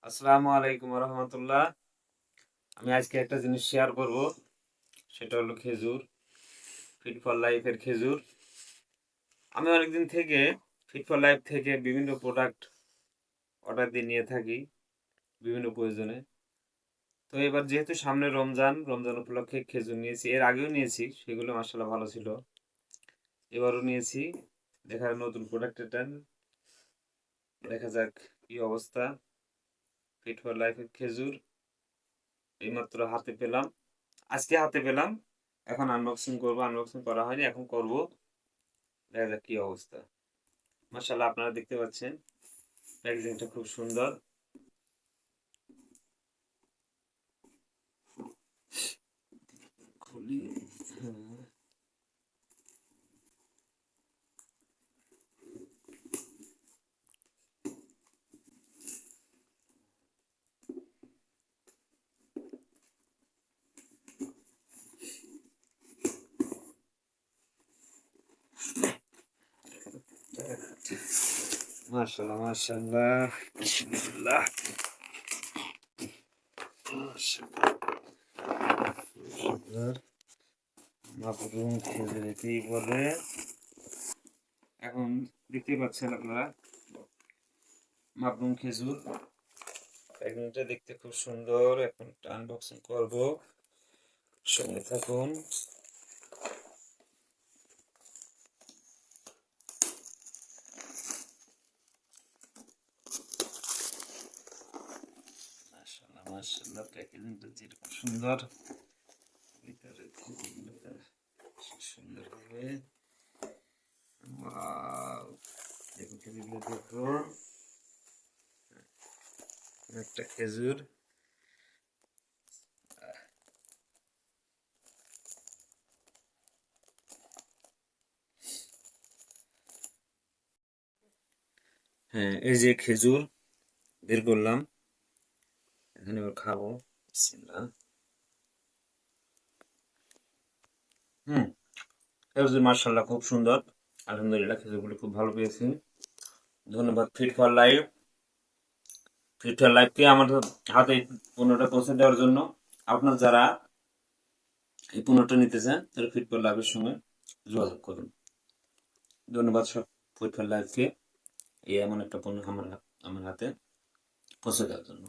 আসসালামু আলাইকুম রহমতুল্লাহ। আমি আজকে একটা জিনিস শেয়ার করব, সেটা হলো খেজুর। ফিট ফর লাইফের খেজুর। আমি অনেকদিন থেকে ফিট ফর লাইফ থেকে বিভিন্ন প্রোডাক্ট অর্ডার দিয়ে নিয়ে থাকি বিভিন্ন প্রয়োজনে। তো এবার যেহেতু সামনে রমজান উপলক্ষে খেজুর নিয়েছি, এর আগেও নিয়েছি, সেগুলো মাশাআল্লাহ ভালো ছিল। এবারও নিয়েছি, দেখা নতুন প্রোডাক্ট এটা, দেখা যাক কি অবস্থা। ফিট ফর লাইফের খেজুর এইমাত্র হাতে পেলাম, আজকে হাতে পেলাম। এখন আনবক্সিং করব, আনবক্সিং করা হয়নি, এখন করব। দেখা যাক কি অবস্থা। মাশাআল্লাহ, আপনারা দেখতে পাচ্ছেন প্যাকেজিংটা খুব সুন্দর। খুলি। হ্যাঁ। মাশাআল্লাহ মাশাআল্লাহ বিসমিল্লাহ। মাশাআল্লাহ, মাবরুম খেজুর একেই বলে। এখন দেখতে পাচ্ছেন আপনারা মাবরুম খেজুর। প্যাকেজিংটা দেখতে খুব সুন্দর। এখন আনবক্সিং করব, সঙ্গে থাকুন। মাশাআল্লাহ মাশাআল্লাহ, প্যাকেজিংটা যেরকম সুন্দর, ভিতরে খেজুরগুলো সুন্দর হবে। ওয়াও, দেখুন খেজুরগুলো দেখুন, একটা খেজুর। হ্যাঁ, এই যে খেজুর বের করলাম, এখানে এবার খাবো। বিসমিল্লাহ। হুম, খেজুর মাশাআল্লাহ খুব সুন্দর। আলহামদুলিল্লাহ, খেজুরগুলো খুব ভালো পেয়েছি। ধন্যবাদ fit for life. Fit for লাইফকে আমার হাতে এই পণ্যটা পৌঁছে দেওয়ার জন্য। আপনার যারা এই পণ্যটা নিতে চান তারা ফিট ফর লাইফের সঙ্গে যোগাযোগ করুন। ধন্যবাদ সব ফিট ফর লাইফকে এই এমন একটা পণ্য আমার হাতে পৌঁছে দেওয়ার জন্য।